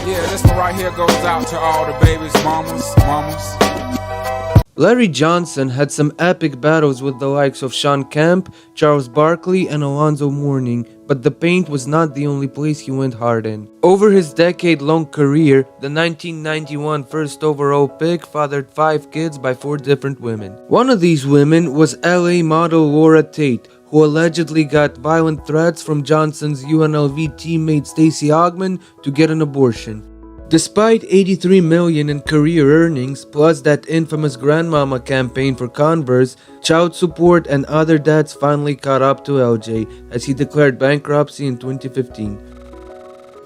Yeah, this one right here goes out to all the babies, mamas. Larry Johnson had some epic battles with the likes of Sean Kemp, Charles Barkley, and Alonzo Mourning, but the paint was not the only place he went hard in. Over his decade-long career, the 1991 first overall pick fathered 5 kids by 4 different women. One of these women was LA model Laura Tate, who allegedly got violent threats from Johnson's UNLV teammate Stacey Ogman to get an abortion. Despite $83 million in career earnings, plus that infamous grandmama campaign for Converse, child support and other debts finally caught up to LJ as he declared bankruptcy in 2015.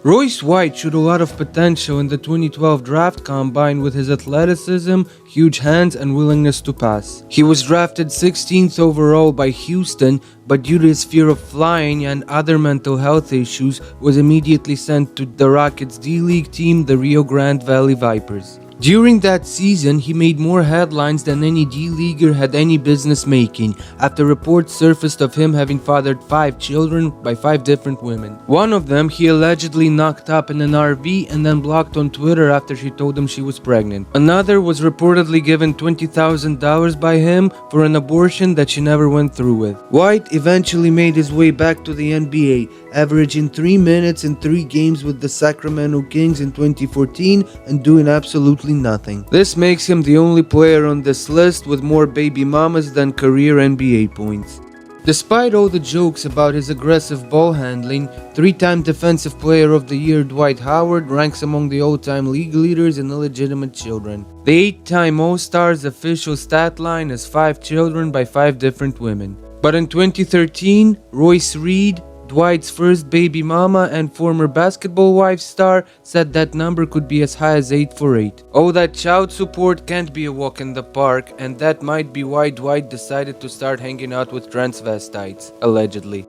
Royce White showed a lot of potential in the 2012 draft combine with his athleticism, huge hands, and willingness to pass. He was drafted 16th overall by Houston, but due to his fear of flying and other mental health issues, was immediately sent to the Rockets' D-League team, the Rio Grande Valley Vipers. During that season, he made more headlines than any D-Leaguer had any business making, after reports surfaced of him having fathered 5 children by 5 different women. One of them he allegedly knocked up in an RV and then blocked on Twitter after she told him she was pregnant. Another was reportedly given $20,000 by him for an abortion that she never went through with. White eventually made his way back to the NBA, averaging 3 minutes in 3 games with the Sacramento Kings in 2014 and doing absolutely nothing. This makes him the only player on this list with more baby mamas than career NBA points. Despite all the jokes about his aggressive ball handling, 3-time Defensive Player of the Year Dwight Howard ranks among the all-time league leaders in illegitimate children. The 8-time All-Star's official stat line is 5 children by 5 different women. But in 2013, Royce Reed, Dwight's first baby mama and former basketball wife star, said that number could be as high as 8 for 8. Oh, that child support can't be a walk in the park, and that might be why Dwight decided to start hanging out with transvestites, allegedly.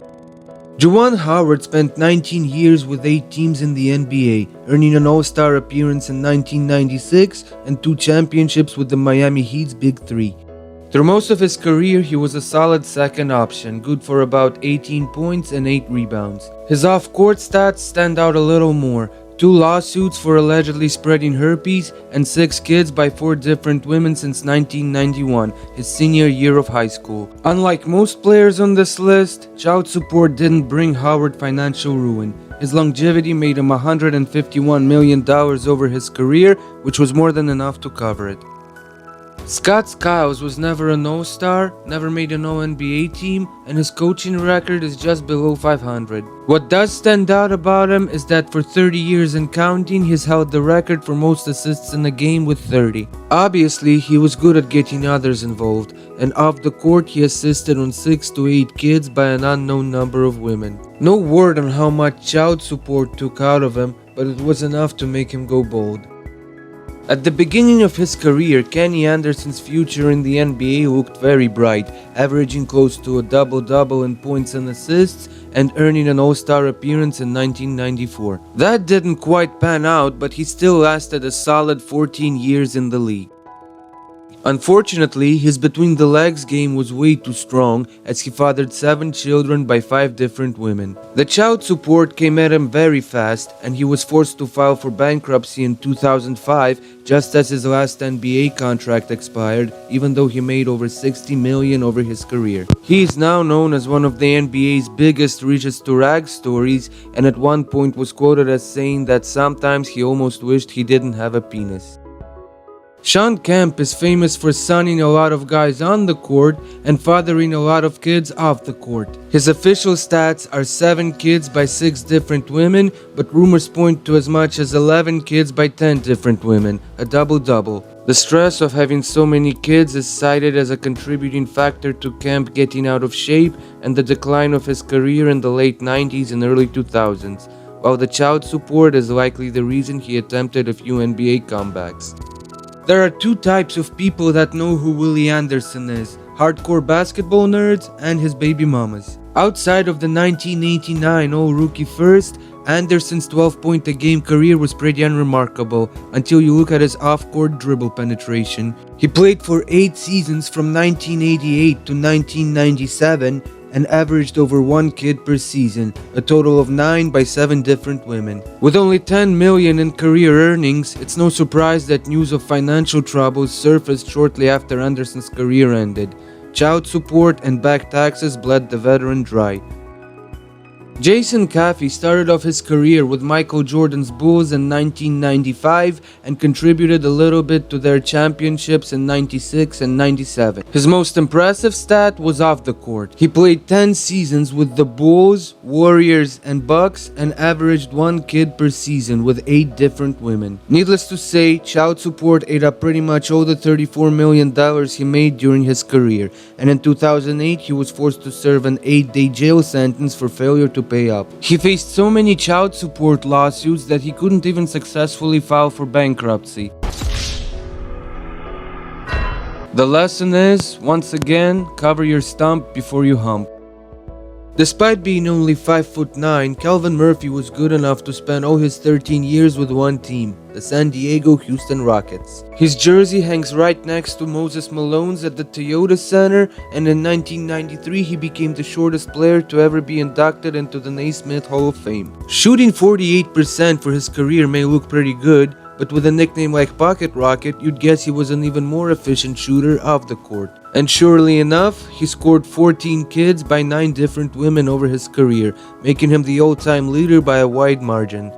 Juwan Howard spent 19 years with 8 teams in the NBA, earning an All-Star appearance in 1996 and 2 championships with the Miami Heat's Big Three. Through most of his career, he was a solid second option, good for about 18 points and 8 rebounds. His off-court stats stand out a little more: 2 lawsuits for allegedly spreading herpes and 6 kids by 4 different women since 1991, his senior year of high school. Unlike most players on this list, child support didn't bring Howard financial ruin. His longevity made him $151 million over his career, which was more than enough to cover it. Scott Skiles was never an All-Star, never made an All-NBA team, and his coaching record is just below 500. What does stand out about him is that for 30 years and counting, he's held the record for most assists in a game with 30. Obviously, he was good at getting others involved, and off the court he assisted on 6 to 8 kids by an unknown number of women. No word on how much child support took out of him, but it was enough to make him go bold. At the beginning of his career, Kenny Anderson's future in the NBA looked very bright, averaging close to a double-double in points and assists and earning an All-Star appearance in 1994. That didn't quite pan out, but he still lasted a solid 14 years in the league. Unfortunately, his between-the-legs game was way too strong, as he fathered 7 children by 5 different women. The child support came at him very fast, and he was forced to file for bankruptcy in 2005, just as his last NBA contract expired, even though he made over $60 million over his career. He is now known as one of the NBA's biggest riches to rags stories, and at one point was quoted as saying that sometimes he almost wished he didn't have a penis. Sean Kemp is famous for sonning a lot of guys on the court and fathering a lot of kids off the court. His official stats are 7 kids by 6 different women, but rumors point to as much as 11 kids by 10 different women, a double-double. The stress of having so many kids is cited as a contributing factor to Kemp getting out of shape and the decline of his career in the late 90s and early 2000s, while the child support is likely the reason he attempted a few NBA comebacks. There are 2 types of people that know who Willie Anderson is: hardcore basketball nerds and his baby mamas. Outside of the 1989 All-Rookie First, Anderson's 12-point-a-game career was pretty unremarkable until you look at his off-court dribble penetration. He played for 8 seasons from 1988 to 1997, and averaged over 1 kid per season, a total of 9 by 7 different women. With only $10 million in career earnings, it's no surprise that news of financial troubles surfaced shortly after Anderson's career ended. Child support and back taxes bled the veteran dry. Jason Caffey started off his career with Michael Jordan's Bulls in 1995 and contributed a little bit to their championships in 96 and 97. His most impressive stat was off the court. He played 10 seasons with the Bulls, Warriors, and Bucks and averaged 1 kid per season with 8 different women. Needless to say, child support ate up pretty much all the $34 million he made during his career, and in 2008 he was forced to serve an 8-day jail sentence for failure to pay up. He faced so many child support lawsuits that he couldn't even successfully file for bankruptcy. The lesson is, once again, cover your stump before you hump. Despite being only 5'9", Calvin Murphy was good enough to spend all his 13 years with one team, the San Diego Houston Rockets. His jersey hangs right next to Moses Malone's at the Toyota Center, and in 1993 he became the shortest player to ever be inducted into the Naismith Hall of Fame. Shooting 48% for his career may look pretty good, but with a nickname like Pocket Rocket, you'd guess he was an even more efficient shooter off the court. And surely enough, he scored 14 kids by 9 different women over his career, making him the all-time leader by a wide margin.